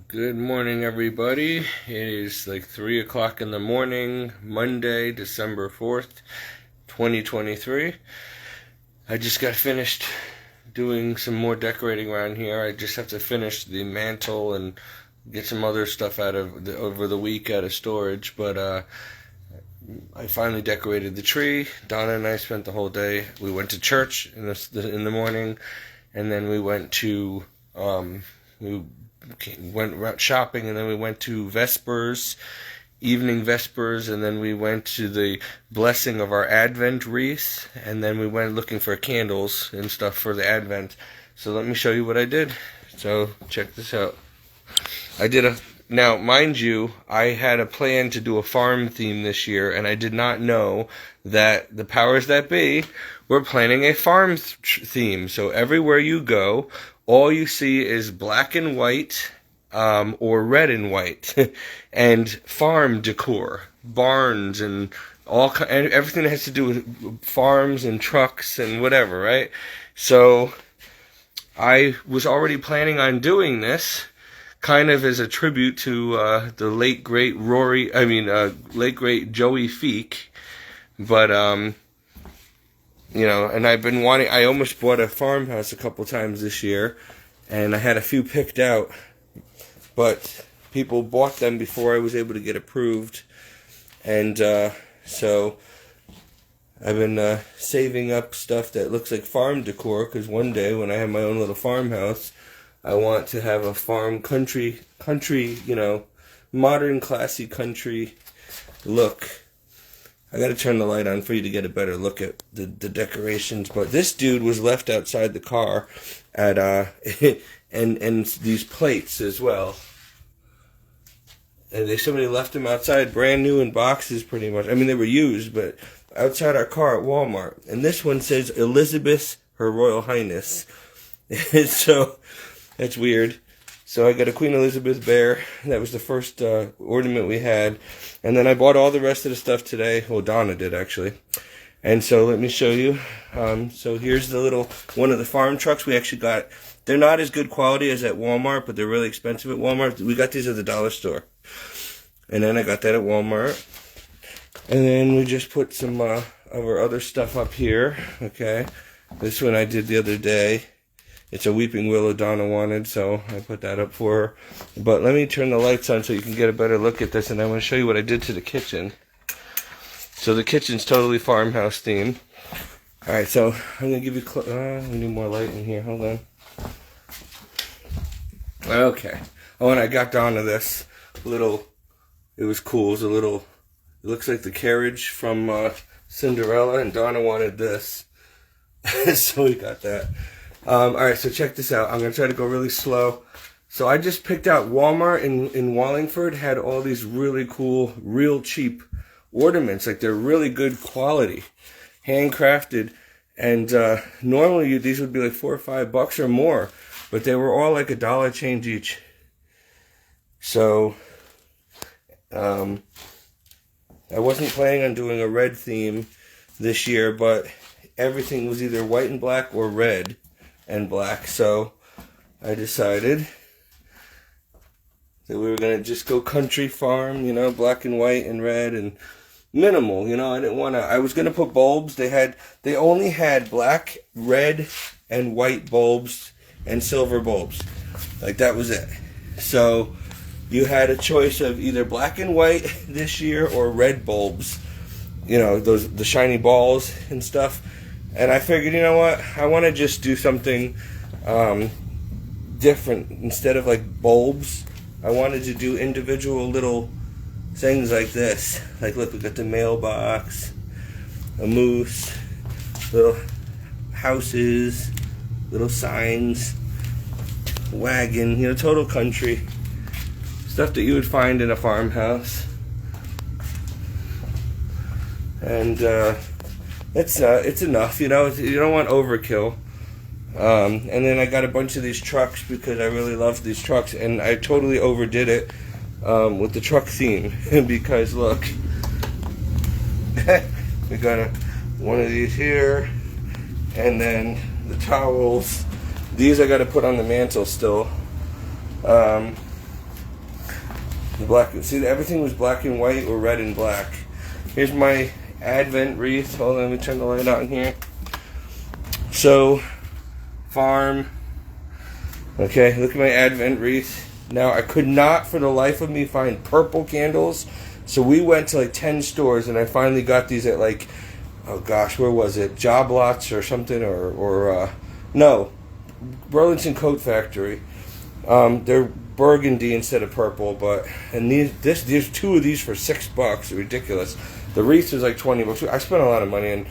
Good morning, everybody. It is like 3 o'clock in the morning, Monday, December 4th, 2023. I just got finished doing some more decorating around here. I just have to finish the mantle and get some other stuff over the week out of storage, but I finally decorated the tree. Donna and I spent the whole day. We went to church in the morning, and then we went to we went shopping, and then we went to Vespers, evening Vespers, and then we went to the blessing of our Advent wreath, and then we went looking for candles and stuff for the Advent. So let me show you what I did. So check this out. Now, mind you, I had a plan to do a farm theme this year, and I did not know that the powers that be were planning a farm theme. So everywhere you go, all you see is black and white, or red and white, and farm decor, barns, and everything that has to do with farms and trucks and whatever, right? So I was already planning on doing this, kind of as a tribute to the late great late great Joey Feek, but and I almost bought a farmhouse a couple times this year, and I had a few picked out, but people bought them before I was able to get approved, and so I've been saving up stuff that looks like farm decor, because one day when I have my own little farmhouse, I want to have a farm country, modern, classy country look. I gotta turn the light on for you to get a better look at the decorations. But this dude was left outside the car at and these plates as well. And somebody left them outside, brand new in boxes, pretty much. I mean, they were used, but outside our car at Walmart. And this one says Elizabeth, Her Royal Highness. So that's weird. So I got a Queen Elizabeth bear. That was the first ornament we had. And then I bought all the rest of the stuff today. Well, Donna did, actually. And so let me show you. So here's the one of the farm trucks we actually got. They're not as good quality as at Walmart, but they're really expensive at Walmart. We got these at the dollar store. And then I got that at Walmart. And then we just put some of our other stuff up here. Okay. This one I did the other day. It's a weeping willow Donna wanted, so I put that up for her. But let me turn the lights on so you can get a better look at this, and I want to show you what I did to the kitchen. So the kitchen's totally farmhouse themed. Alright, so I'm going to give you... we need more light in here. Hold on. Okay. Oh, and I got Donna this little... It was cool. It looks like the carriage from Cinderella, and Donna wanted this. So we got that. Alright, so check this out. I'm going to try to go really slow. So I just picked out Walmart in Wallingford had all these really cool, real cheap ornaments. Like, they're really good quality, handcrafted. And normally these would be like $4 or $5 or more. But they were all like $1 change each. So I wasn't planning on doing a red theme this year, but everything was either white and black or red and black, so I decided that we were going to just go country farm, black and white and red and minimal, I was going to put bulbs. They only had black, red, and white bulbs and silver bulbs. Like, that was it. So you had a choice of either black and white this year or red bulbs, the shiny balls and stuff. And I figured, you know what, I want to just do something different. Instead of like bulbs, I wanted to do individual little things like this. Like, look, we got the mailbox, a moose, little houses, little signs, wagon, total country. Stuff that you would find in a farmhouse. And it's enough, you don't want overkill. And then I got a bunch of these trucks because I really love these trucks, and I totally overdid it with the truck theme. Because look, we got one of these here, and then the towels. These I got to put on the mantle still. The black. See, everything was black and white or red and black. Here's my Advent wreath. Hold on, let me turn the light on here. So, farm. Okay, look at my Advent wreath. Now, I could not for the life of me find purple candles. So we went to like 10 stores and I finally got these at like, oh gosh, where was it? Job Lots or something, or no, Burlington Coat Factory. They're burgundy instead of purple, but and there's 2 of these for $6. Ridiculous. The wreath was like $20. I spent a lot of money on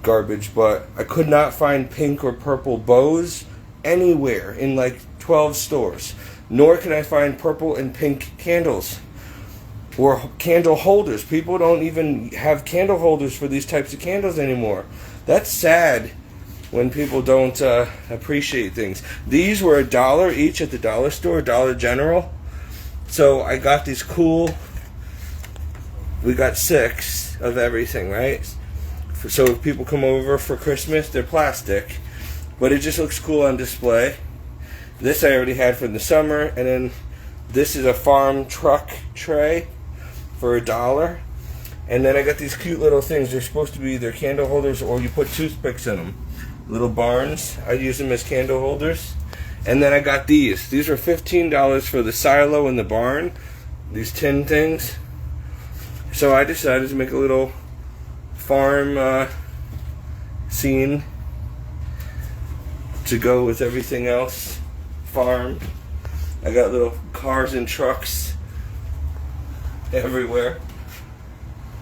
garbage, but I could not find pink or purple bows anywhere in like 12 stores. Nor can I find purple and pink candles or candle holders. People don't even have candle holders for these types of candles anymore. That's sad when people don't appreciate things. These were $1 each at the dollar store, Dollar General. So I got these cool, we got 6 of everything, right? So if people come over for Christmas, they're plastic, but it just looks cool on display. This I already had for the summer, and then this is a farm truck tray for $1. And then I got these cute little things. They're supposed to be either candle holders or you put toothpicks in them. Little barns. I use them as candle holders. And then I got these. These are $15 for the silo in the barn. These tin things. So I decided to make a little farm scene to go with everything else. Farm. I got little cars and trucks everywhere.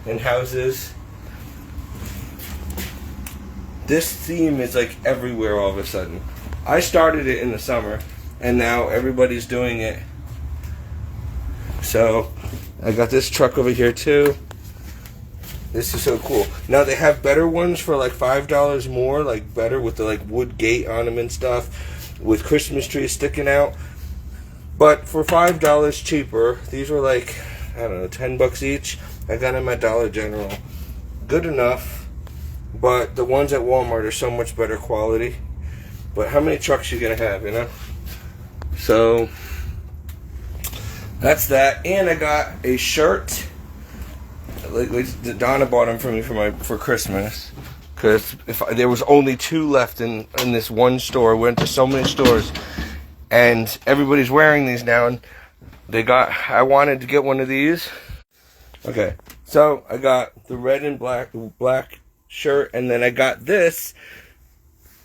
And houses. This theme is like everywhere all of a sudden. I started it in the summer, and now everybody's doing it. So, I got this truck over here too. This is so cool. Now they have better ones for like $5 more, like better with the like wood gate on them and stuff, with Christmas trees sticking out. But for $5 cheaper, these were like, I don't know, $10 each. I got them at Dollar General. Good enough. But the ones at Walmart are so much better quality. But how many trucks you gonna have, you know? So that's that. And I got a shirt. Like Donna bought them for me for Christmas. Because there was only 2 left in this one store. I went to so many stores, and everybody's wearing these now. And I wanted to get one of these. Okay, so I got the red and black shirt, and then I got this.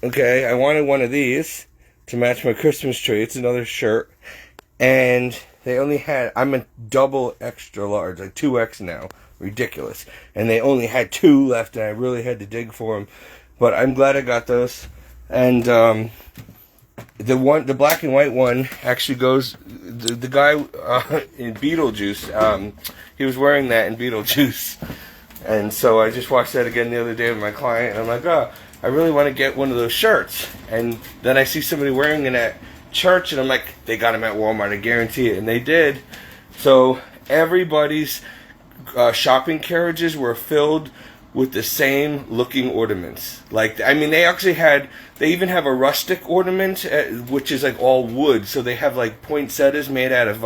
Okay, I wanted one of these to match my Christmas tree. It's another shirt, and they only had, I'm a double extra large, like 2X now. Ridiculous. And they only had 2 left, and I really had to dig for them. But I'm glad I got those. And the black and white one actually goes. The guy in Beetlejuice, he was wearing that in Beetlejuice, and so I just watched that again the other day with my client, and I'm like, oh, I really want to get one of those shirts. And then I see somebody wearing it at church, and I'm like, they got them at Walmart, I guarantee it, and they did. So everybody's shopping carriages were filled with the same looking ornaments. Like, I mean, they even have a rustic ornament, which is like all wood. So they have like poinsettias made out of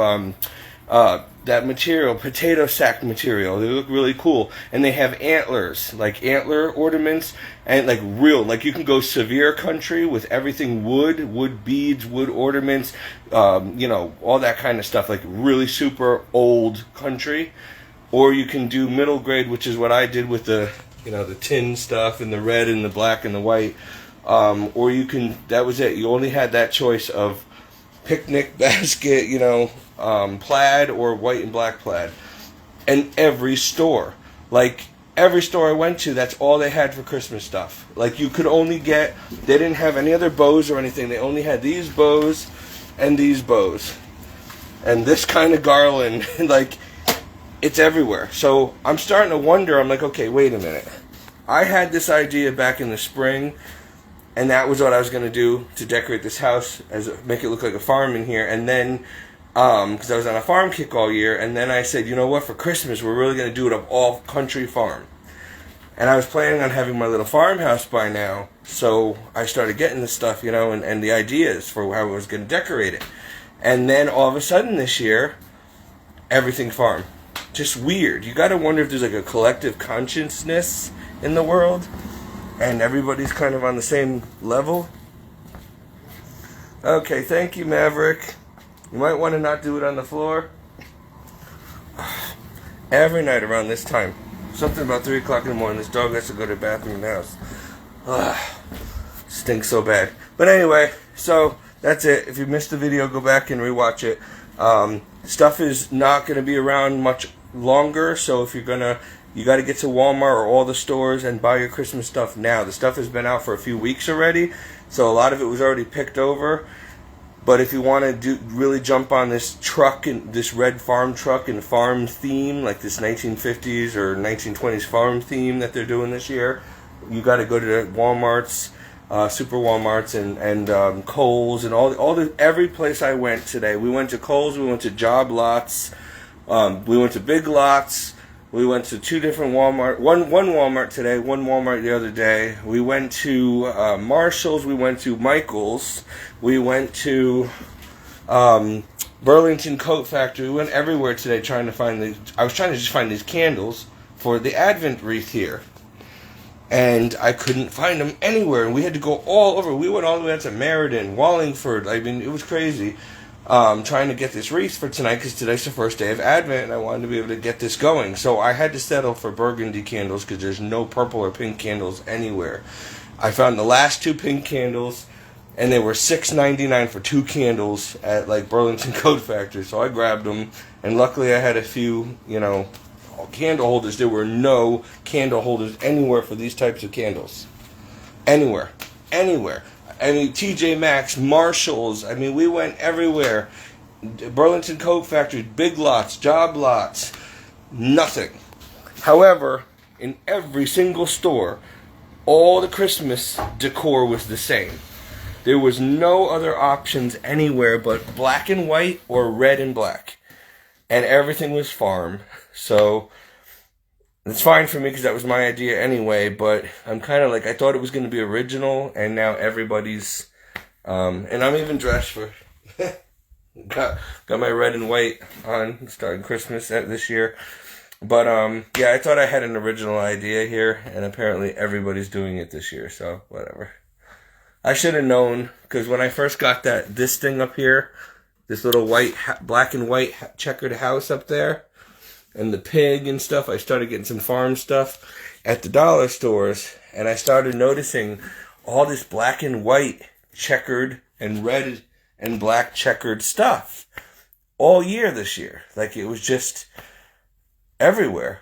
that material, potato sack material. They look really cool. And they have antlers, like antler ornaments, and like you can go severe country with everything wood beads, wood ornaments, all that kind of stuff, like really super old country. Or you can do middle grade, which is what I did with the tin stuff and the red and the black and the white. Or that was it. You only had that choice of picnic basket, plaid or white and black plaid. And every store I went to, that's all they had for Christmas stuff. Like, you could only they didn't have any other bows or anything. They only had these bows and these bows. And this kind of garland, like, it's everywhere. So I'm starting to wonder, I'm like, okay, wait a minute. I had this idea back in the spring, and that was what I was going to do to decorate this house, make it look like a farm in here. And then, because I was on a farm kick all year, and then I said, you know what, for Christmas, we're really going to do it an all country farm. And I was planning on having my little farmhouse by now, so I started getting this stuff, and the ideas for how I was going to decorate it. And then all of a sudden this year, everything farm. Just weird. You gotta wonder if there's like a collective consciousness in the world and everybody's kind of on the same level. Okay, thank you, Maverick. You might want to not do it on the floor. Every night around this time, something about 3 o'clock in the morning, this dog has to go to the bathroom in the house. Stinks so bad. But anyway, so that's it. If you missed the video, go back and rewatch it. Stuff is not going to be around much longer, so if you're gonna, you got to get to Walmart or all the stores and buy your Christmas stuff now. The stuff has been out for a few weeks already, so a lot of it was already picked over. But if you want to really jump on this truck, and this red farm truck and farm theme, like this 1950s or 1920s farm theme that they're doing this year, you got to go to the Walmarts, Super Walmarts, and Kohl's, and every place I went today. We went to Kohl's, we went to Job Lots, we went to Big Lots. We went to 2 different Walmart, one Walmart today, one Walmart the other day. We went to Marshall's, we went to Michael's, we went to Burlington Coat Factory. We went everywhere today trying to find these. I was trying to just find these candles for the Advent wreath here. And I couldn't find them anywhere. And we had to go all over. We went all the way out to Meriden, Wallingford. I mean, it was crazy. Trying to get this wreath for tonight because today's the first day of Advent and I wanted to be able to get this going. So I had to settle for burgundy candles because there's no purple or pink candles anywhere. I found the last 2 pink candles and they were $6.99 for 2 candles at like Burlington Coat Factory. So I grabbed them and luckily I had a few, candle holders. There were no candle holders anywhere for these types of candles. Anywhere. I mean, TJ Maxx, Marshalls. I mean, we went everywhere. Burlington Coat Factory, Big Lots, Job Lots. Nothing. However, in every single store, all the Christmas decor was the same. There was no other options anywhere but black and white or red and black. And everything was farm. So it's fine for me because that was my idea anyway, but I'm kind of like, I thought it was going to be original, and now everybody's, and I'm even dressed for, got my red and white on, starting Christmas this year, but, yeah, I thought I had an original idea here, and apparently everybody's doing it this year, so whatever. I should have known, because when I first got this thing up here, this little black and white checkered house up there, and the pig and stuff, I started getting some farm stuff at the dollar stores, and I started noticing all this black and white checkered and red and black checkered stuff all year this year. Like, it was just everywhere.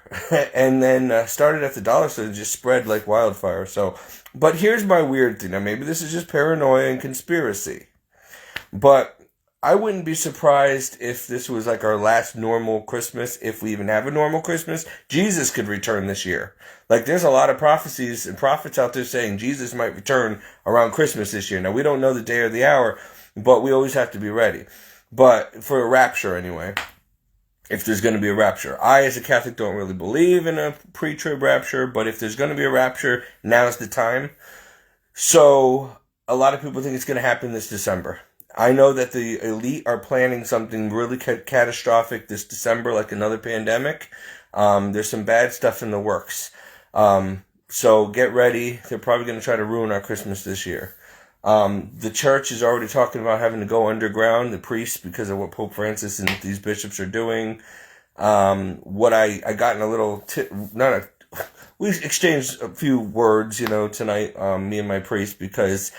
And then started at the dollar store and just spread like wildfire. So, but here's my weird thing. Now, maybe this is just paranoia and conspiracy, but I wouldn't be surprised if this was like our last normal Christmas, if we even have a normal Christmas. Jesus could return this year. Like, there's a lot of prophecies and prophets out there saying Jesus might return around Christmas this year. Now, we don't know the day or the hour, but we always have to be ready. But for a rapture anyway, if there's going to be a rapture. I, as a Catholic, don't really believe in a pre-trib rapture, but if there's going to be a rapture, now's the time. So a lot of people think it's going to happen this December. I know that the elite are planning something really catastrophic this December, like another pandemic. There's some bad stuff in the works. So get ready. They're probably going to try to ruin our Christmas this year. The church is already talking about having to go underground, the priests, because of what Pope Francis and these bishops are doing. What I got in a little we exchanged a few words, tonight, me and my priest, because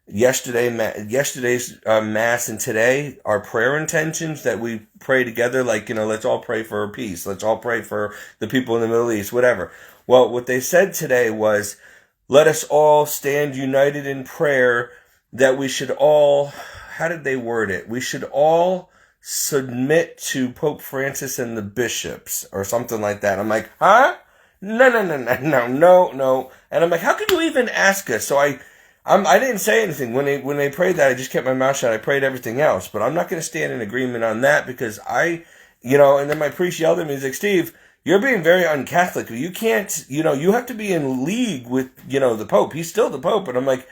yesterday's mass and today, our prayer intentions that we pray together, like, let's all pray for peace. Let's all pray for the people in the Middle East, whatever. Well, what they said today was, let us all stand united in prayer that we should all, how did they word it? We should all submit to Pope Francis and the bishops or something like that. I'm like, huh? No. And I'm like, how could you even ask us? So I didn't say anything. When they prayed that, I just kept my mouth shut. I prayed everything else. But I'm not going to stand in agreement on that because and then my priest yelled at me. He's like, Steve, you're being very un-Catholic. You can't, you have to be in league with, the Pope. He's still the Pope. And I'm like,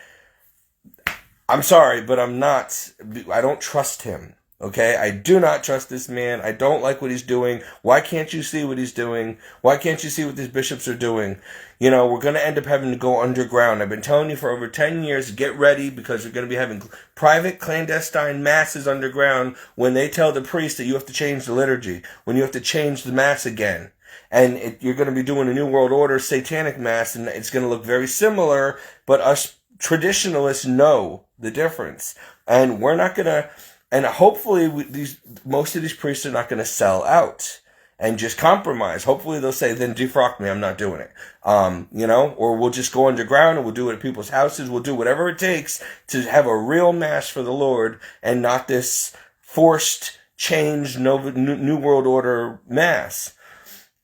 I'm sorry, but I'm not, I don't trust him. Okay, I do not trust this man. I don't like what he's doing. Why can't you see what he's doing? Why can't you see what these bishops are doing? You know, we're going to end up having to go underground. I've been telling you for over 10 years, get ready, because we're going to be having private clandestine masses underground when they tell the priest that you have to change the liturgy, when you have to change the mass again. And you're going to be doing a New World Order satanic mass, and it's going to look very similar, but us traditionalists know the difference. And we're not going to... And hopefully, most of these priests are not going to sell out and just compromise. Hopefully, they'll say, "Then defrock me. I'm not doing it." You know, or we'll just go underground and we'll do it at people's houses. We'll do whatever it takes to have a real mass for the Lord and not this forced change, New World Order mass.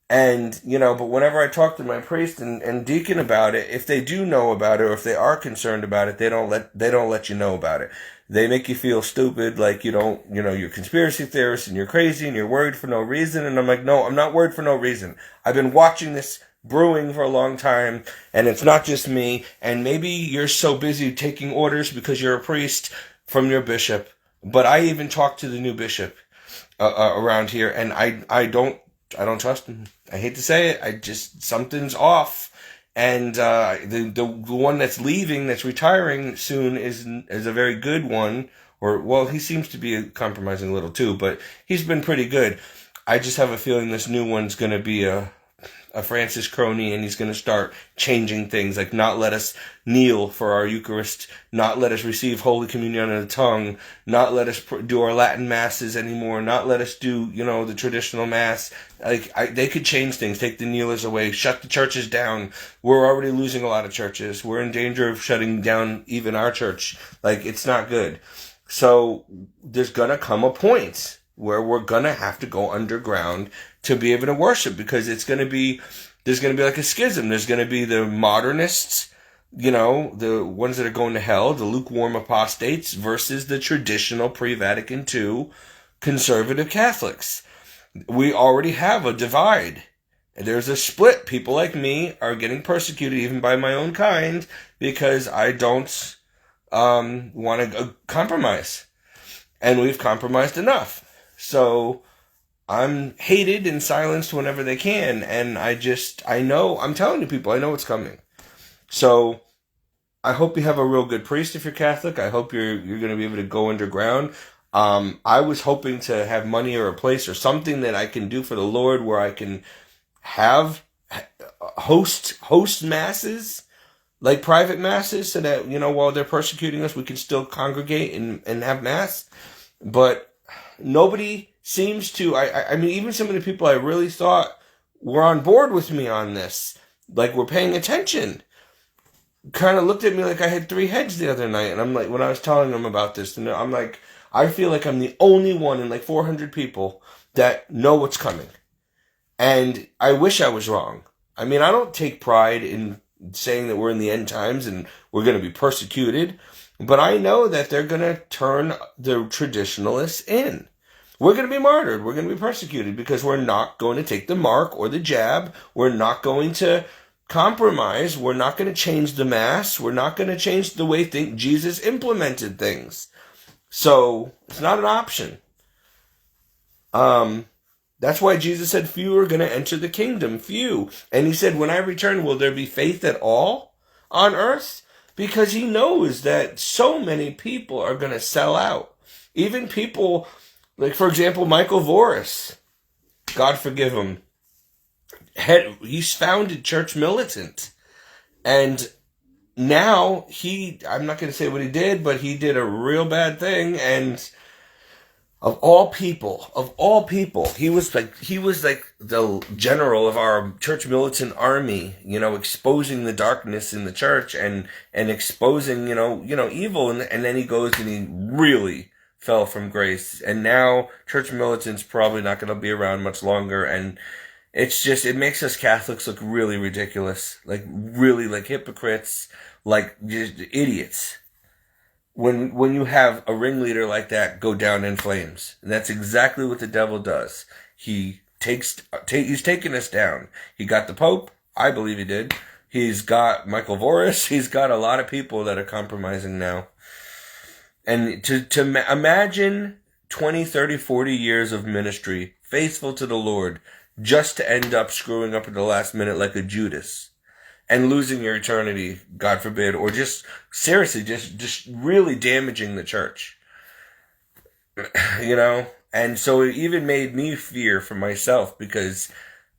And, you know, but whenever I talk to my priest and deacon about it, if they do know about it or if they are concerned about it, they don't let you know about it. They make you feel stupid, like you're conspiracy theorists and you're crazy and you're worried for no reason. And I'm like, no, I'm not worried for no reason. I've been watching this brewing for a long time, and it's not just me. And maybe you're so busy taking orders because you're a priest from your bishop. But I even talked to the new bishop around here, and I don't trust him. I hate to say it. Something's off. And the one that's leaving, that's retiring soon, is a very good one. He seems to be compromising a little too, but he's been pretty good. I just have a feeling this new one's going to be a Francis crony, and he's going to start changing things, like not let us kneel for our Eucharist, not let us receive Holy Communion in the tongue, not let us do our Latin masses anymore, not let us do, the traditional mass. They could change things, take the kneelers away, shut the churches down. We're already losing a lot of churches. We're in danger of shutting down even our church. It's not good. So there's going to come a point where we're going to have to go underground to be able to worship, because there's going to be like a schism. There's going to be the modernists, the ones that are going to hell, the lukewarm apostates, versus the traditional pre-Vatican II conservative Catholics. We already have a divide. There's a split. People like me are getting persecuted even by my own kind because I don't want to compromise. And we've compromised enough. So I'm hated and silenced whenever they can. And I'm telling you people, I know it's coming. So I hope you have a real good priest if you're Catholic. I hope you're going to be able to go underground. I was hoping to have money or a place or something that I can do for the Lord where I can have host masses, like private masses, so that, while they're persecuting us, we can still congregate and have mass. But nobody seems to. I mean, even some of the people I really thought were on board with me on this, like were paying attention, kind of looked at me like I had three heads the other night. And I'm like, when I was telling them about this, and I'm like, I feel like I'm the only one in like 400 people that know what's coming. And I wish I was wrong. I mean, I don't take pride in saying that we're in the end times and we're going to be persecuted, but I know that they're going to turn the traditionalists in. We're going to be martyred. We're going to be persecuted because we're not going to take the mark or the jab. We're not going to compromise. We're not going to change the mass. We're not going to change the way Jesus implemented things. So it's not an option. That's why Jesus said few are going to enter the kingdom. Few. And he said, when I return, will there be faith at all on earth? Because he knows that so many people are going to sell out. Even people, like, for example, Michael Voris, God forgive him, he's founded Church Militant. And now I'm not going to say what he did, but he did a real bad thing. And of all people, he was like the general of our Church Militant army, exposing the darkness in the church and exposing, evil. And then he goes and he really fell from grace. And now Church Militant's probably not going to be around much longer. And it makes us Catholics look really ridiculous, like really like hypocrites, like just idiots. When you have a ringleader like that go down in flames. And that's exactly what the devil does. He's taking us down. He got the Pope. I believe he did. He's got Michael Voris. He's got a lot of people that are compromising now. And to imagine 20, 30, 40 years of ministry, faithful to the Lord, just to end up screwing up at the last minute like a Judas and losing your eternity, God forbid, or just seriously, just really damaging the church, you know? And so it even made me fear for myself, because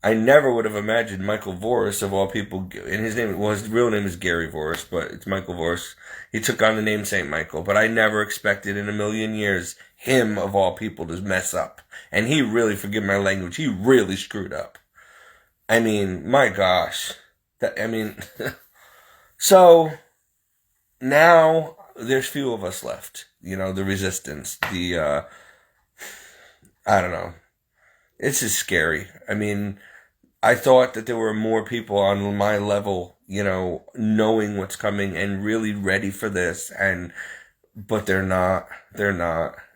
I never would have imagined Michael Voris, of all people, and his real name is Gary Voris, but it's Michael Voris. He took on the name St. Michael, but I never expected in a million years him, of all people, to mess up. And he really, forgive my language, he really screwed up. I mean, my gosh. So now there's few of us left. You know, the resistance, I don't know. It's just scary. I mean, I thought that there were more people on my level, you know, knowing what's coming and really ready for this, but they're not.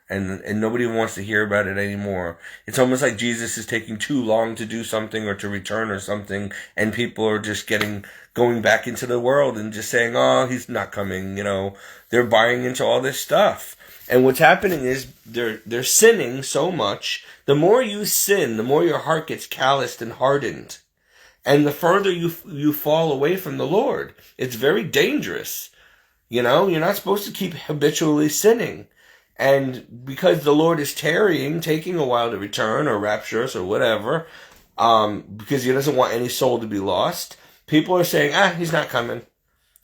And nobody wants to hear about it anymore. It's almost like Jesus is taking too long to do something or to return or something, and people are just going back into the world and just saying, oh, he's not coming, you know. They're buying into all this stuff. And what's happening is they're sinning so much. The more you sin, the more your heart gets calloused and hardened. And the further you fall away from the Lord. It's very dangerous. You know, you're not supposed to keep habitually sinning. And because the Lord is tarrying, taking a while to return or rapture us or whatever, because he doesn't want any soul to be lost, people are saying, he's not coming.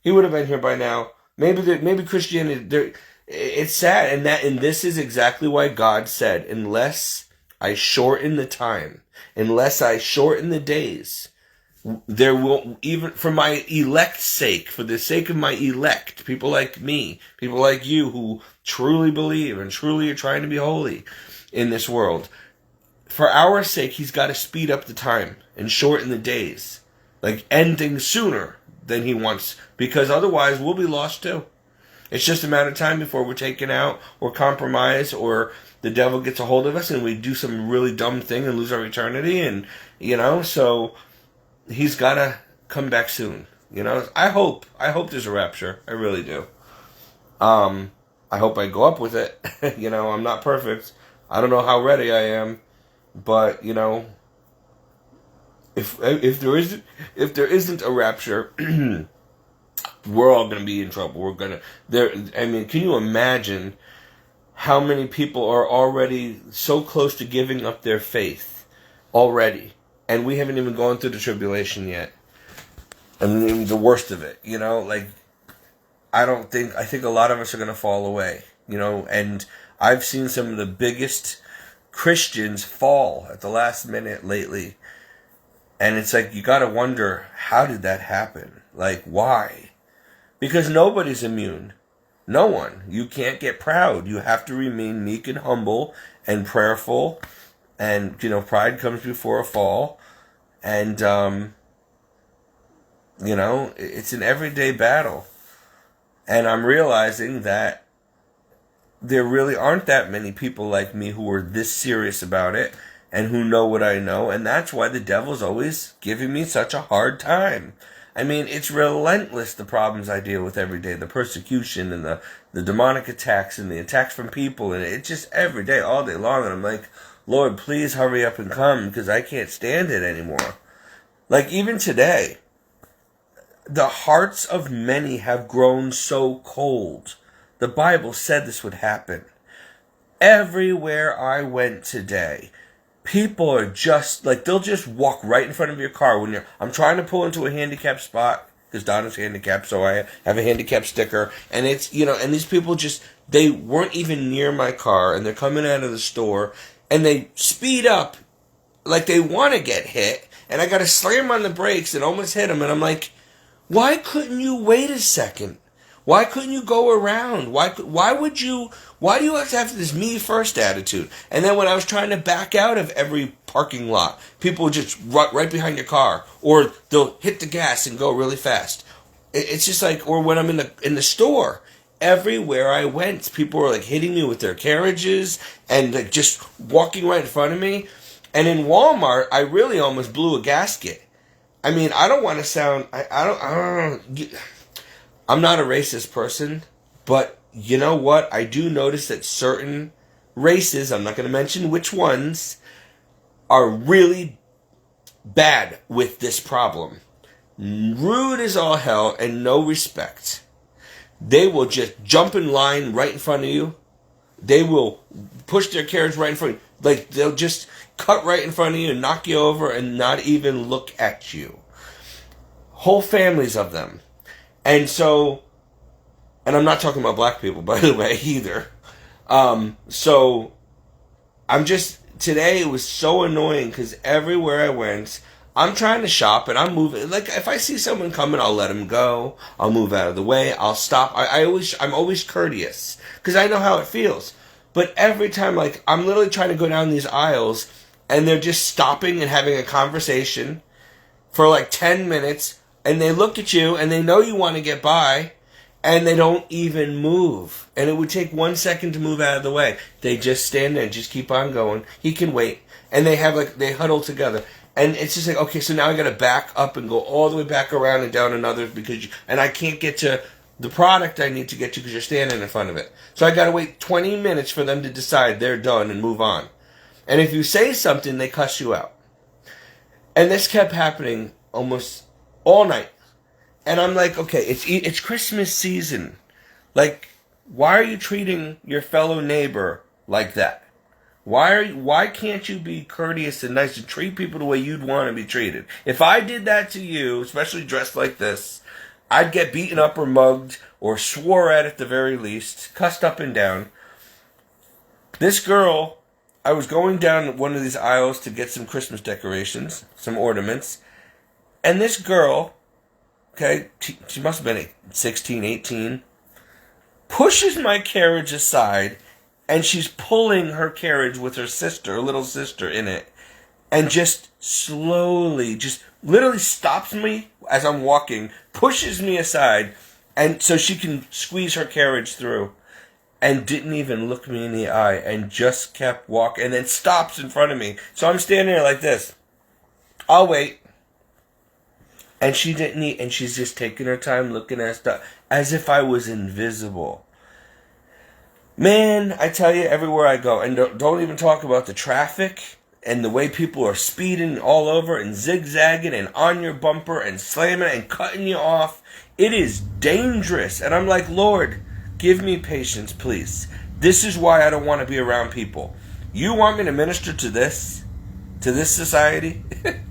He would have been here by now. Maybe Christianity, it's sad. And this is exactly why God said, unless I shorten the time, unless I shorten the days, there will, even for my elect's sake, for the sake of my elect, people like me, people like you who truly believe and truly are trying to be holy in this world, for our sake, he's got to speed up the time and shorten the days, like end things sooner than he wants, because otherwise we'll be lost too. It's just a matter of time before we're taken out or compromised, or the devil gets a hold of us and we do some really dumb thing and lose our eternity. And, you know, so he's got to come back soon. You know, I hope there's a rapture. I really do. I hope I go up with it. You know, I'm not perfect. I don't know how ready I am, but you know, if there isn't a rapture, we're all gonna be in trouble. I mean, can you imagine how many people are already so close to giving up their faith already? And we haven't even gone through the tribulation yet. I mean, the worst of it, you know, like, I think a lot of us are going to fall away, you know, and I've seen some of the biggest Christians fall at the last minute lately. And it's like, you got to wonder, how did that happen? Like, why? Because nobody's immune. No one. You can't get proud. You have to remain meek and humble and prayerful. And, you know, pride comes before a fall. And, you know, it's an everyday battle. And I'm realizing that there really aren't that many people like me who are this serious about it and who know what I know. And that's why the devil's always giving me such a hard time. I mean, it's relentless, the problems I deal with every day, the persecution and the demonic attacks and the attacks from people. And it's just every day, all day long. And I'm like, Lord, please hurry up and come, because I can't stand it anymore. Like, even today, the hearts of many have grown so cold. The Bible said this would happen. Everywhere I went today, people are just, like, they'll just walk right in front of your car when I'm trying to pull into a handicapped spot, because Donna's handicapped, so I have a handicap sticker, and it's, you know, and these people just, they weren't even near my car, and they're coming out of the store, and they speed up like they want to get hit, and I got to slam on the brakes and almost hit them, and I'm like, why couldn't you wait a second? Why couldn't you go around? Why do you have to have this me first attitude? And then when I was trying to back out of every parking lot, people would just right behind your car, or they'll hit the gas and go really fast. It's just like, or when I'm in the store, everywhere I went, people were like hitting me with their carriages and like just walking right in front of me. And in Walmart, I really almost blew a gasket. I mean, I don't want to sound, I'm not a racist person, but you know what? I do notice that certain races, I'm not going to mention which ones, are really bad with this problem. Rude as all hell and no respect. They will just jump in line right in front of you. They will push their carriage right in front of you. Like, they'll just cut right in front of you and knock you over and not even look at you. Whole families of them. And so, and I'm not talking about black people, by the way, either. So, today it was so annoying because everywhere I went, I'm trying to shop and I'm moving. Like, if I see someone coming, I'll let them go. I'll move out of the way. I'll stop. I'm always courteous because I know how it feels. But every time, like, I'm literally trying to go down these aisles and they're just stopping and having a conversation for like 10 minutes and they look at you and they know you want to get by and they don't even move. And it would take 1 second to move out of the way. They just stand there and just keep on going. He can wait. And they huddle together. And it's just like, okay, so now I got to back up and go all the way back around and down another and I can't get to the product I need to get to because you're standing in front of it. So I got to wait 20 minutes for them to decide they're done and move on. And if you say something, they cuss you out. And this kept happening almost all night. And I'm like, okay, it's Christmas season. Like, why are you treating your fellow neighbor like that? Why can't you be courteous and nice and treat people the way you'd want to be treated? If I did that to you, especially dressed like this, I'd get beaten up or mugged or swore at the very least, cussed up and down. This girl, I was going down one of these aisles to get some Christmas decorations, some ornaments, and this girl, okay, she must have been 16, 18, pushes my carriage aside, and she's pulling her carriage with her sister, her little sister, in it, and just slowly, just literally stops me as I'm walking, pushes me aside, and so she can squeeze her carriage through, and didn't even look me in the eye, and just kept walking, and then stops in front of me. So I'm standing there like this. I'll wait. And she didn't eat, and she's just taking her time looking at stuff, as if I was invisible. Man, I tell you, everywhere I go, and don't even talk about the traffic and the way people are speeding all over and zigzagging and on your bumper and slamming and cutting you off. It is dangerous. And I'm like, Lord, give me patience, please. This is why I don't want to be around people. You want me to minister to this society?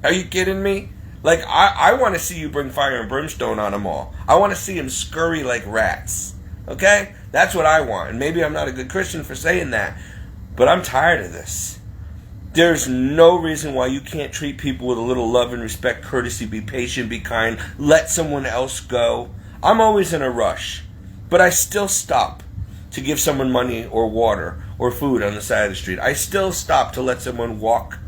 Are you kidding me? Like, I want to see you bring fire and brimstone on them all. I want to see them scurry like rats. Okay? That's what I want. And maybe I'm not a good Christian for saying that. But I'm tired of this. There's no reason why you can't treat people with a little love and respect, courtesy, be patient, be kind, let someone else go. I'm always in a rush. But I still stop to give someone money or water or food on the side of the street. I still stop to let someone walk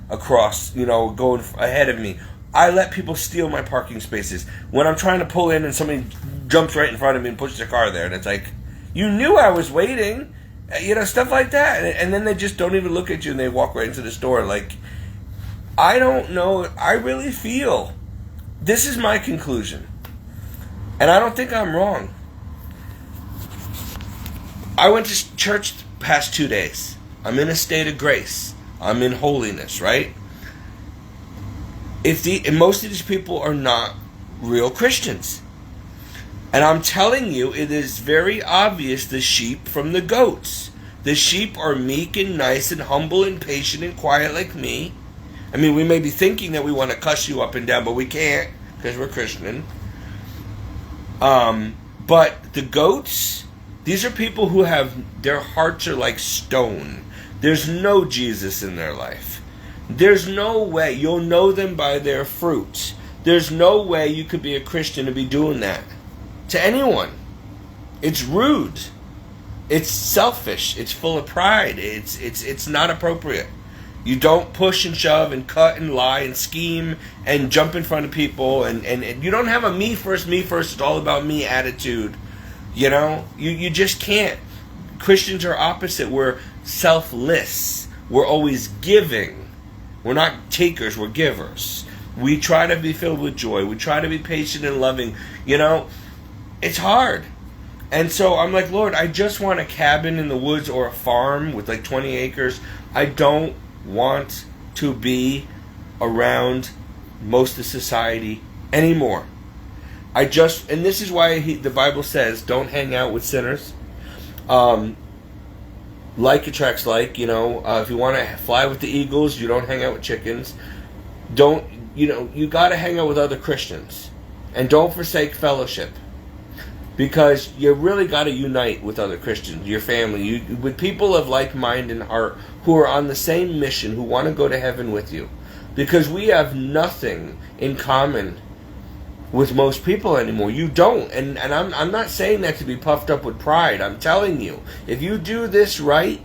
across, going ahead of me. I let people steal my parking spaces. When I'm trying to pull in and somebody jumps right in front of me and pushes their car there, and it's like, you knew I was waiting. Stuff like that. And then they just don't even look at you and they walk right into the store. Like, I don't know. I really feel this is my conclusion. And I don't think I'm wrong. I went to church the past 2 days. I'm in a state of grace. I'm in holiness, right? And most of these people are not real Christians. And I'm telling you, it is very obvious the sheep from the goats. The sheep are meek and nice and humble and patient and quiet like me. I mean, we may be thinking that we want to cuss you up and down, but we can't because we're Christian. But the goats, these are people who their hearts are like stone. There's no Jesus in their life. There's no way. You'll know them by their fruits. There's no way you could be a Christian and be doing that to anyone. It's rude. It's selfish. It's full of pride. It's not appropriate. You don't push and shove and cut and lie and scheme and jump in front of people and you don't have a me first, it's all about me attitude. You just can't. Christians are opposite. We're selfless. We're always giving. We're not takers, we're givers. We try to be filled with joy. We try to be patient and loving. It's hard. And so I'm like, Lord, I just want a cabin in the woods or a farm with like 20 acres. I don't want to be around most of society anymore. And this is why the Bible says, don't hang out with sinners. Like attracts like, if you want to fly with the eagles, you don't hang out with chickens. You got to hang out with other Christians. And don't forsake fellowship. Because you really got to unite with other Christians, your family, with people of like mind and heart who are on the same mission, who want to go to heaven with you. Because we have nothing in common with most people anymore. You don't. And I'm not saying that to be puffed up with pride. I'm telling you, if you do this right,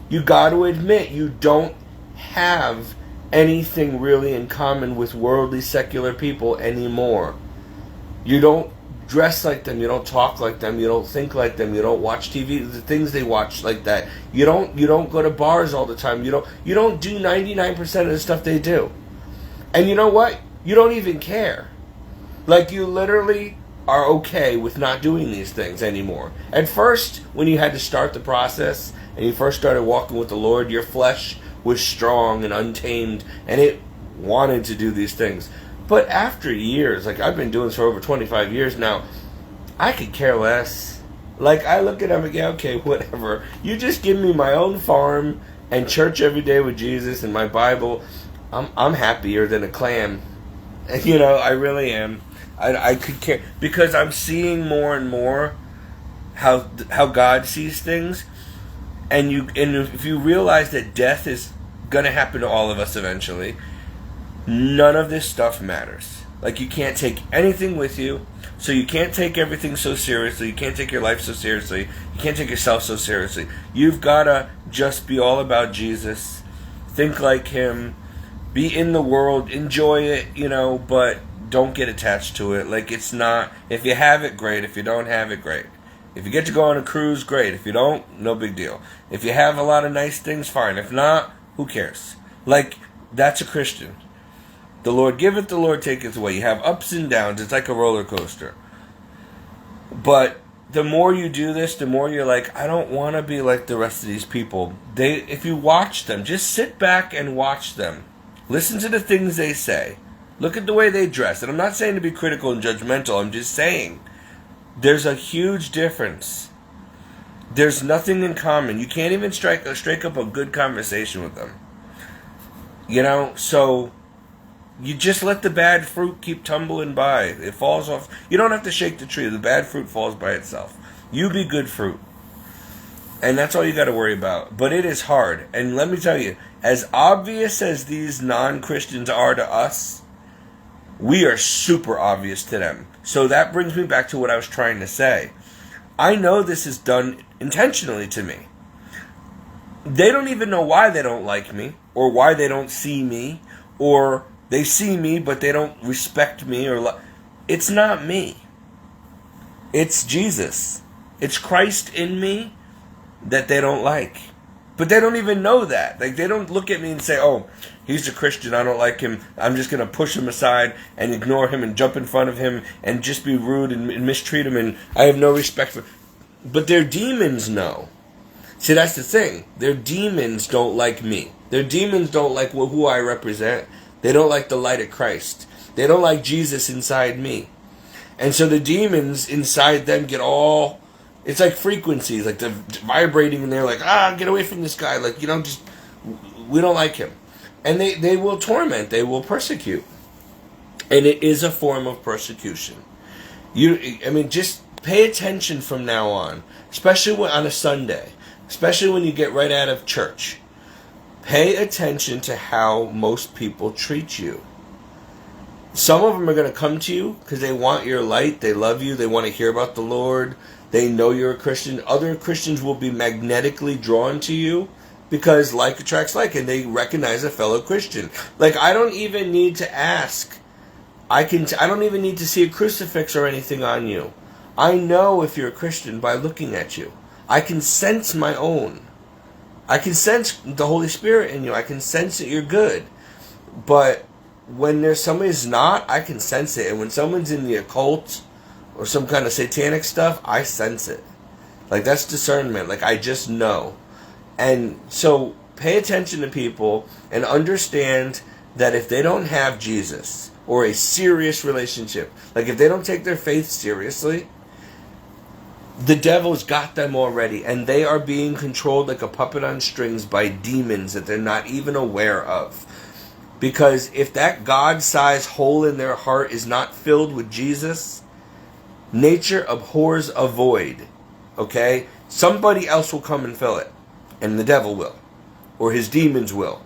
you got to admit you don't have anything really in common with worldly, secular people anymore. You don't dress like them, you don't talk like them, you don't think like them, you don't watch TV, the things they watch like that. You don't go to bars all the time. You don't do 99% of the stuff they do. And you know what? You don't even care. Like, you literally are okay with not doing these things anymore. At first, when you had to start the process and you first started walking with the Lord, your flesh was strong and untamed and it wanted to do these things. But after years, like I've been doing this for over 25 years now, I could care less. Like, I look at them and go, okay, whatever. You just give me my own farm and church every day with Jesus and my Bible. I'm happier than a clam. I really am. I could care. Because I'm seeing more and more how God sees things. And if you realize that death is going to happen to all of us eventually, none of this stuff matters. Like, you can't take anything with you, so you can't take everything so seriously. You can't take your life so seriously. You can't take yourself so seriously. You've got to just be all about Jesus. Think like Him. Be in the world. Enjoy it, but don't get attached to it. Like, it's not... If you have it, great. If you don't have it, great. If you get to go on a cruise, great. If you don't, no big deal. If you have a lot of nice things, fine. If not, who cares? Like, that's a Christian. The Lord giveth, the Lord taketh away. You have ups and downs. It's like a roller coaster. But the more you do this, the more you're like, I don't want to be like the rest of these people. If you watch them, just sit back and watch them. Listen to the things they say. Look at the way they dress. And I'm not saying to be critical and judgmental. I'm just saying there's a huge difference. There's nothing in common. You can't even strike up a good conversation with them. So... You just let the bad fruit keep tumbling by. It falls off. You don't have to shake the tree. The bad fruit falls by itself. You be good fruit. And that's all you got to worry about. But it is hard. And let me tell you, as obvious as these non-Christians are to us, we are super obvious to them. So that brings me back to what I was trying to say. I know this is done intentionally to me. They don't even know why they don't like me, or why they don't see me, or... They see me, but they don't respect me. It's not me. It's Jesus. It's Christ in me that they don't like. But they don't even know that. Like, they don't look at me and say, oh, he's a Christian, I don't like him. I'm just going to push him aside and ignore him and jump in front of him and just be rude and mistreat him, and I have no respect for him. But their demons know. See, that's the thing. Their demons don't like me. Their demons don't like who I represent. They don't like the light of Christ. They don't like Jesus inside me. And so the demons inside them get all... It's like frequencies, like they're vibrating, and they're like, get away from this guy. Like, we don't like him. And they will torment. They will persecute. And it is a form of persecution. Just pay attention from now on. Especially on a Sunday. Especially when you get right out of church. Pay attention to how most people treat you. Some of them are going to come to you because they want your light. They love you. They want to hear about the Lord. They know you're a Christian. Other Christians will be magnetically drawn to you because like attracts like, and they recognize a fellow Christian. Like, I don't even need to ask. I don't even need to see a crucifix or anything on you. I know if you're a Christian by looking at you. I can sense my own. I can sense the Holy Spirit in you. I can sense that you're good. But when there's somebody who's not, I can sense it. And when someone's in the occult or some kind of satanic stuff, I sense it. Like, that's discernment. Like, I just know. And so pay attention to people and understand that if they don't have Jesus or a serious relationship, like if they don't take their faith seriously, the devil's got them already, and they are being controlled like a puppet on strings by demons that they're not even aware of. Because if that God-sized hole in their heart is not filled with Jesus, nature abhors a void. Okay? Somebody else will come and fill it. And the devil will. Or his demons will.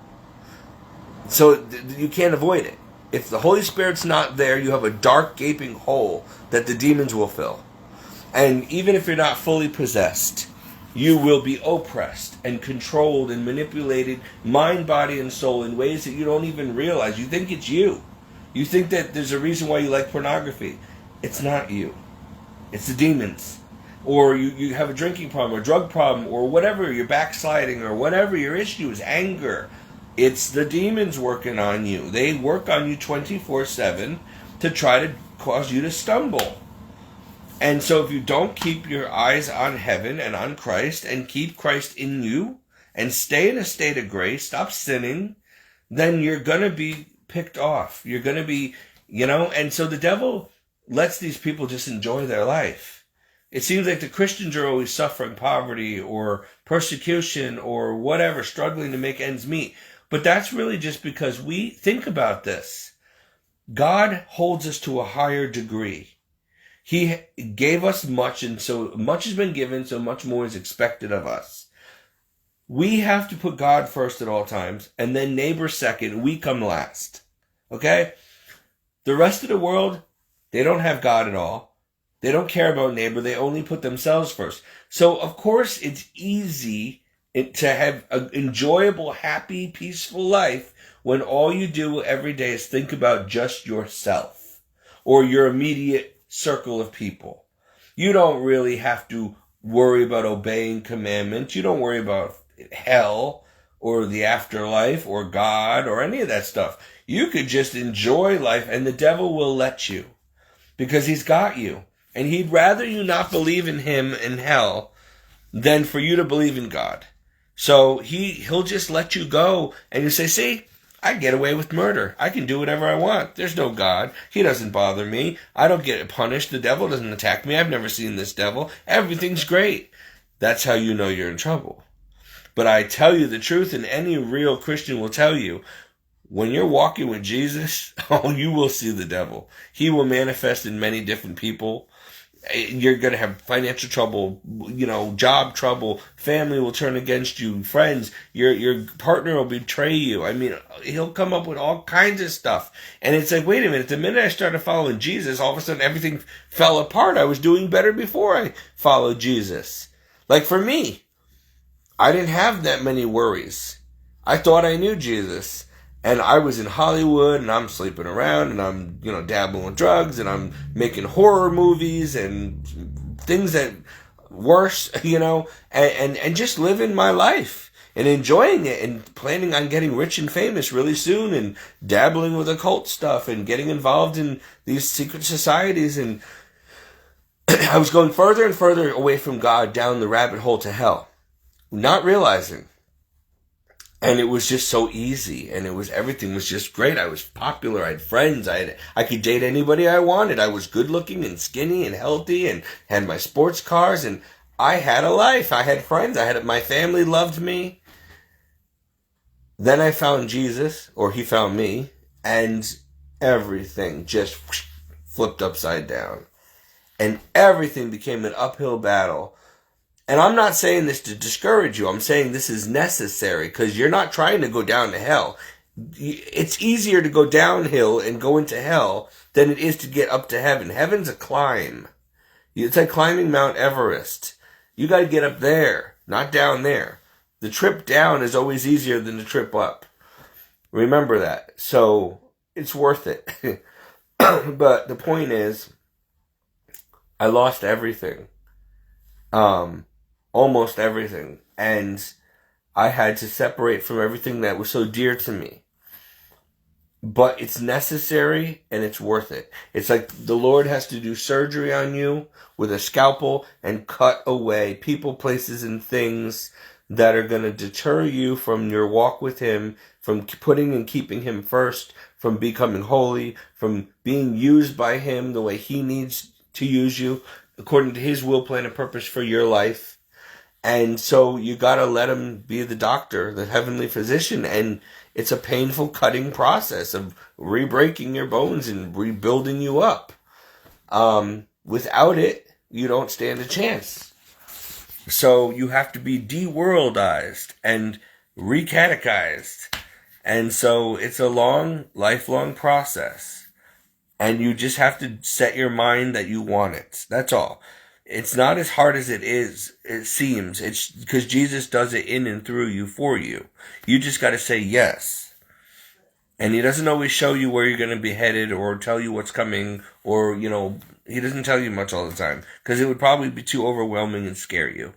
So you can't avoid it. If the Holy Spirit's not there, you have a dark, gaping hole that the demons will fill. And even if you're not fully possessed, you will be oppressed and controlled and manipulated, mind, body, and soul, in ways that you don't even realize. You think it's you. You think that there's a reason why you like pornography. It's not you. It's the demons. Or you have a drinking problem or drug problem or whatever, you're backsliding or whatever your issue is, anger. It's the demons working on you. They work on you 24/7 to try to cause you to stumble. And so if you don't keep your eyes on heaven and on Christ and keep Christ in you and stay in a state of grace, stop sinning, then you're going to be picked off. You're going to be, and so the devil lets these people just enjoy their life. It seems like the Christians are always suffering poverty or persecution or whatever, struggling to make ends meet. But that's really just because we think about this. God holds us to a higher degree. He gave us much, and so much has been given, so much more is expected of us. We have to put God first at all times, and then neighbor second. We come last. Okay? The rest of the world, they don't have God at all. They don't care about neighbor. They only put themselves first. So, of course, it's easy to have an enjoyable, happy, peaceful life when all you do every day is think about just yourself or your immediate circle of people. You don't really have to worry about obeying commandments. You don't worry about hell or the afterlife or God or any of that stuff. You could just enjoy life, and the devil will let you because he's got you. And he'd rather you not believe in him and hell than for you to believe in God. So he'll just let you go, and you say, see, I get away with murder. I can do whatever I want. There's no God. He doesn't bother me. I don't get punished. The devil doesn't attack me. I've never seen this devil. Everything's great. That's how you know you're in trouble. But I tell you the truth, and any real Christian will tell you, when you're walking with Jesus, you will see the devil. He will manifest in many different people. You're going to have financial trouble, job trouble, family will turn against you, friends, your partner will betray you. I mean, he'll come up with all kinds of stuff. And it's like, wait a minute, the minute I started following Jesus, all of a sudden everything fell apart. I was doing better before I followed Jesus. Like for me, I didn't have that many worries. I thought I knew Jesus. And I was in Hollywood, and I'm sleeping around, and I'm, dabbling with drugs, and I'm making horror movies and things that worse, and just living my life and enjoying it and planning on getting rich and famous really soon and dabbling with occult stuff and getting involved in these secret societies. And I was going further and further away from God down the rabbit hole to hell, not realizing. And it was just so easy, and everything was just great. I was popular, I had friends, I could date anybody I wanted. I was good looking and skinny and healthy and had my sports cars, and I had a life. I had friends, my family loved me. Then I found Jesus, or he found me, and everything just flipped upside down. And everything became an uphill battle. And I'm not saying this to discourage you. I'm saying this is necessary because you're not trying to go down to hell. It's easier to go downhill and go into hell than it is to get up to heaven. Heaven's a climb. It's like climbing Mount Everest. You got to get up there, not down there. The trip down is always easier than the trip up. Remember that. So it's worth it. But the point is, I lost everything. Almost everything. And I had to separate from everything that was so dear to me. but it's necessary and it's worth it. It's like the Lord has to do surgery on you with a scalpel and cut away people, places, and things that are going to deter you from your walk with Him, from putting and keeping Him first, from becoming holy, from being used by Him the way He needs to use you, according to His will, plan, and purpose for your life. And so you got to let Him be the doctor, the heavenly physician, and it's a painful cutting process of re-breaking your bones and rebuilding you up. Without it, you don't stand a chance. So you have to be de-worldized and re-catechized. And so it's a long, lifelong process. And you just have to set your mind that you want it. That's all. It's not as hard as it seems. It's because Jesus does it in and through you, for you. You just got to say yes. And He doesn't always show you where you're going to be headed or tell you what's coming, or, He doesn't tell you much all the time because it would probably be too overwhelming and scare you.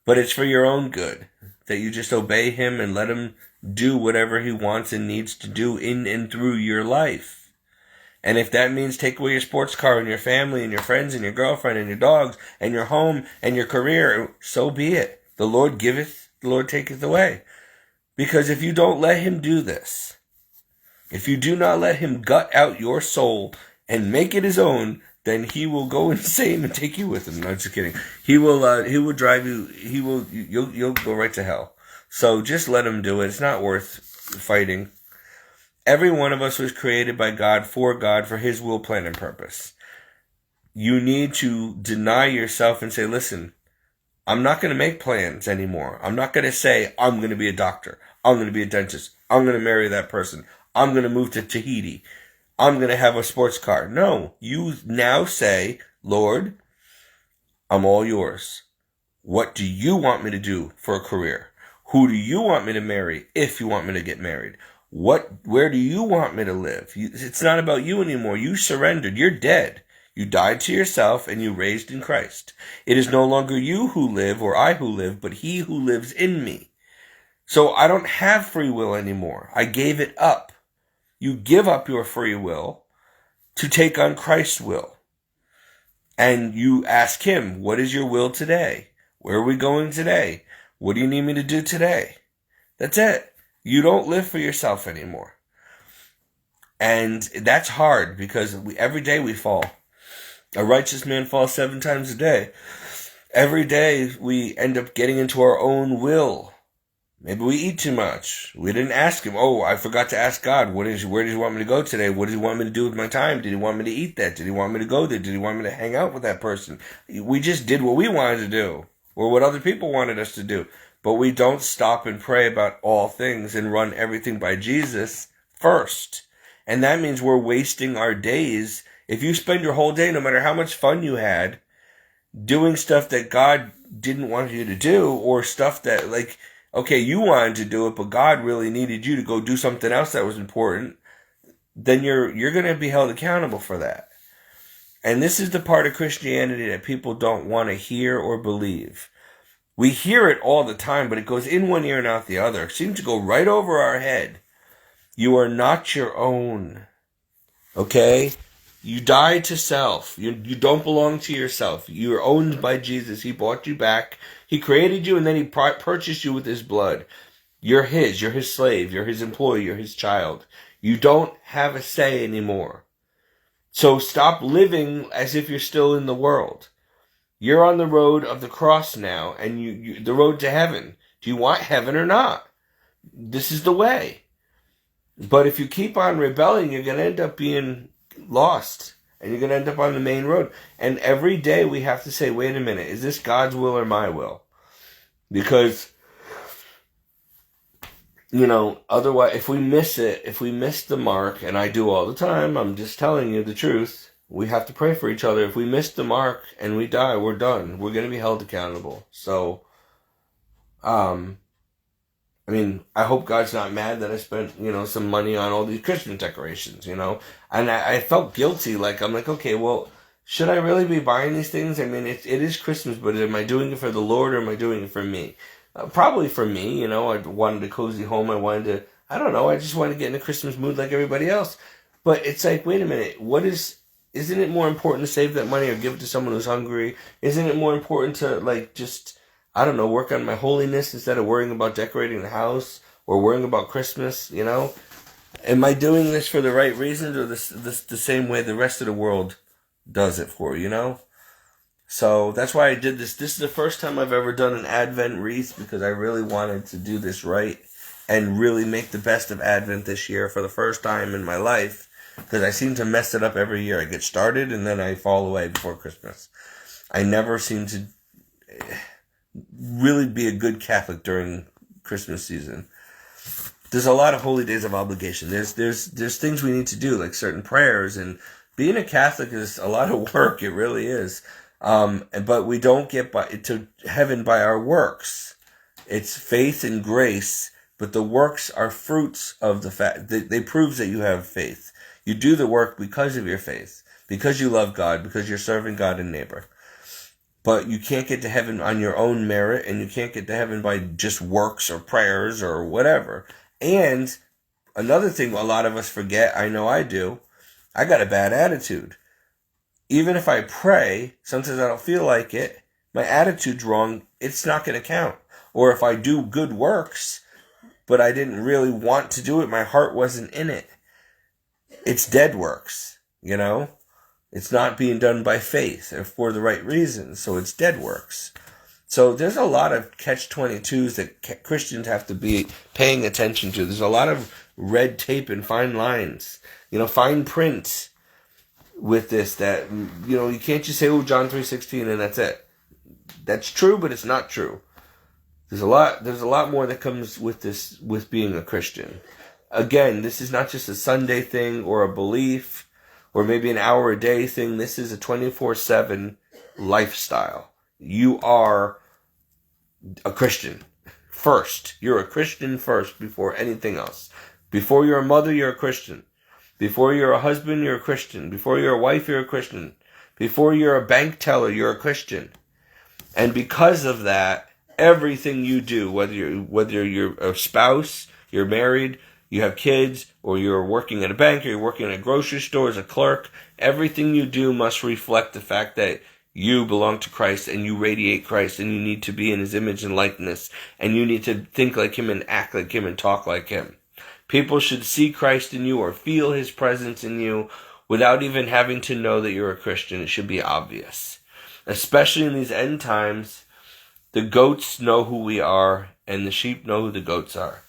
But it's for your own good that you just obey Him and let Him do whatever He wants and needs to do in and through your life. And if that means take away your sports car and your family and your friends and your girlfriend and your dogs and your home and your career, so be it. The Lord giveth, the Lord taketh away. Because if you don't let Him do this, if you do not let Him gut out your soul and make it His own, then He will go insane and take you with Him. No, just kidding. He will drive you, you'll go right to hell. So just let Him do it. It's not worth fighting. Every one of us was created by God, for His will, plan, and purpose. You need to deny yourself and say, listen, I'm not going to make plans anymore. I'm not going to say, I'm going to be a doctor. I'm going to be a dentist. I'm going to marry that person. I'm going to move to Tahiti. I'm going to have a sports car. No, you now say, Lord, I'm all yours. What do you want me to do for a career? Who do you want me to marry if you want me to get married? Where do you want me to live? It's not about you anymore. You surrendered. You're dead. You died to yourself and you raised in Christ. It is no longer you who live or I who live, but He who lives in me. So I don't have free will anymore. I gave it up. You give up your free will to take on Christ's will. And you ask Him, what is your will today? Where are we going today? What do you need me to do today? That's it. You don't live for yourself anymore. And that's hard because every day we fall. A righteous man falls 7 times a day. Every day we end up getting into our own will. Maybe we eat too much. We didn't ask Him. Oh, I forgot to ask God, where does He want me to go today? What does He want me to do with my time? Did He want me to eat that? Did He want me to go there? Did He want me to hang out with that person? We just did what we wanted to do or what other people wanted us to do. But we don't stop and pray about all things and run everything by Jesus first. And that means we're wasting our days. If you spend your whole day, no matter how much fun you had, doing stuff that God didn't want you to do, or stuff that, like, okay, you wanted to do it, but God really needed you to go do something else that was important, then you're going to be held accountable for that. And this is the part of Christianity that people don't want to hear or believe. We hear it all the time, but it goes in one ear and out the other. It seems to go right over our head. You are not your own. Okay? You died to self. You don't belong to yourself. You are owned by Jesus. He bought you back. He created you, and then He purchased you with His blood. You're His. You're His slave. You're His employee. You're His child. You don't have a say anymore. So stop living as if you're still in the world. You're on the road of the cross now, and you the road to heaven. Do you want heaven or not? This is the way. But if you keep on rebelling, you're going to end up being lost, and you're going to end up on the main road. And every day we have to say, wait a minute, is this God's will or my will? Because, otherwise, if we miss it, if we miss the mark, and I do all the time, I'm just telling you the truth, we have to pray for each other. If we miss the mark and we die, we're done. We're going to be held accountable. So, I hope God's not mad that I spent, some money on all these Christmas decorations, And I felt guilty. I'm like, okay, well, should I really be buying these things? I mean, it is Christmas, but am I doing it for the Lord or am I doing it for me? Probably for me, I wanted a cozy home. I wanted I don't know, I just want to get in a Christmas mood like everybody else. But it's like, wait a minute, isn't it more important to save that money or give it to someone who's hungry? Isn't it more important to, like, just, I don't know, work on my holiness instead of worrying about decorating the house or worrying about Christmas, you know? Am I doing this for the right reasons or this the same way the rest of the world does it for, you know? So that's why I did this. This is the first time I've ever done an Advent wreath because I really wanted to do this right and really make the best of Advent this year for the first time in my life because I seem to mess it up every year. I get started and then I fall away before Christmas. I never seem to really be a good Catholic during Christmas season. There's a lot of holy days of obligation. There's things we need to do, like certain prayers, and being a Catholic is a lot of work. It really is. But we don't get to heaven by our works. It's faith and grace, but the works are fruits of the fact that they prove that you have faith. You do the work because of your faith, because you love God, because you're serving God and neighbor. But you can't get to heaven on your own merit, and you can't get to heaven by just works or prayers or whatever. And another thing a lot of us forget, I know I do, I got a bad attitude. Even if I pray, sometimes I don't feel like it, my attitude's wrong, it's not going to count. Or if I do good works, but I didn't really want to do it, my heart wasn't in it, it's dead works, you know? It's not being done by faith or for the right reasons, so it's dead works. So there's a lot of catch-22s that Christians have to be paying attention to. There's a lot of red tape and fine lines, you know, fine print with this that, you know, you can't just say, oh, John 3:16 and that's it. That's true, but it's not true. There's a lot more that comes with this, with being a Christian. Again, this is not just a Sunday thing or a belief or maybe an hour a day thing. This is a 24/7 lifestyle. You are a Christian first. You're a Christian first before anything else. Before you're a mother, you're a Christian. Before you're a husband, you're a Christian. Before you're a wife, you're a Christian. Before you're a bank teller, you're a Christian. And because of that, everything you do, whether you're a spouse, you're married, you have kids, or you're working at a bank, or you're working at a grocery store as a clerk, everything you do must reflect the fact that you belong to Christ and you radiate Christ and you need to be in his image and likeness and you need to think like him and act like him and talk like him. People should see Christ in you or feel his presence in you without even having to know that you're a Christian. It should be obvious. Especially in these end times, the goats know who we are and the sheep know who the goats are.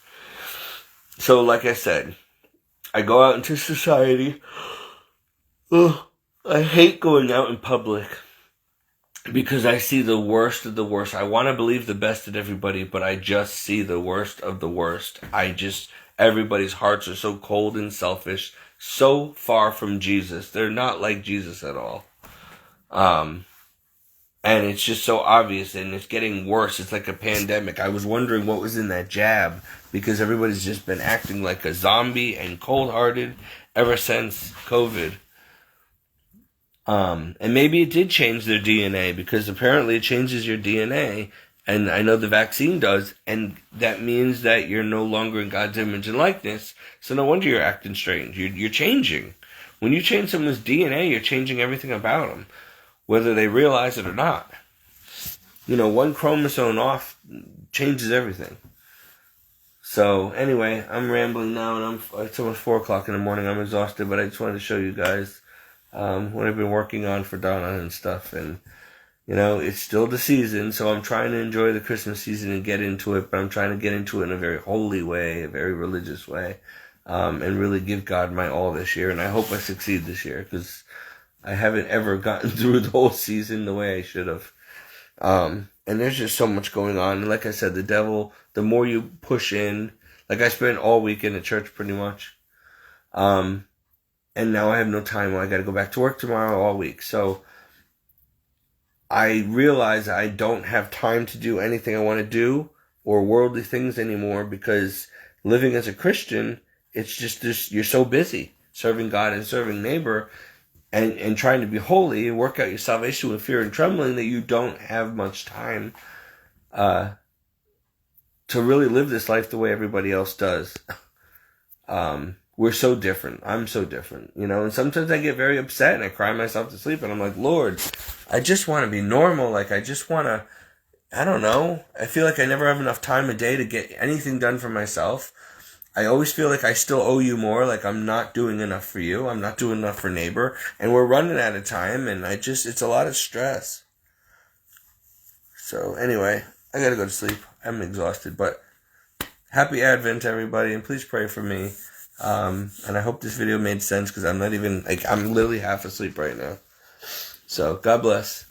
So like I said, I go out into society. Ugh, I hate going out in public because I see the worst of the worst. I want to believe the best in everybody, but I just see the worst of the worst. Everybody's hearts are so cold and selfish, so far from Jesus. They're not like Jesus at all. And it's just so obvious, and it's getting worse. It's like a pandemic. I was wondering what was in that jab, because everybody's just been acting like a zombie and cold-hearted ever since COVID. And maybe it did change their DNA, because apparently it changes your DNA, and I know the vaccine does, and that means that you're no longer in God's image and likeness, so no wonder you're acting strange. You're changing. When you change someone's DNA, you're changing everything about them, whether they realize it or not. You know, one chromosome off changes everything. So, anyway, I'm rambling now, and it's almost 4 o'clock in the morning. I'm exhausted, but I just wanted to show you guys what I've been working on for Donna and stuff. And, you know, it's still the season, so I'm trying to enjoy the Christmas season and get into it, but I'm trying to get into it in a very holy way, a very religious way, and really give God my all this year. And I hope I succeed this year, because I haven't ever gotten through the whole season the way I should have. And there's just so much going on. And like I said, the devil, the more you push in, like I spent all weekend at church pretty much. And now I have no time. I got to go back to work tomorrow all week. So I realize I don't have time to do anything I want to do or worldly things anymore, because living as a Christian, it's just this, you're so busy serving God and serving neighbor, and trying to be holy and work out your salvation with fear and trembling, that you don't have much time to really live this life the way everybody else does. we're so different. I'm so different, you know, and sometimes I get very upset and I cry myself to sleep and I'm like, Lord, I just want to be normal. Like, I just want to, I don't know. I feel like I never have enough time a day to get anything done for myself. I always feel like I still owe you more, like I'm not doing enough for you, I'm not doing enough for neighbor, and we're running out of time, and it's a lot of stress. So anyway, I gotta go to sleep. I'm exhausted, but happy Advent, everybody, and please pray for me. And I hope this video made sense, because I'm literally half asleep right now. So, God bless.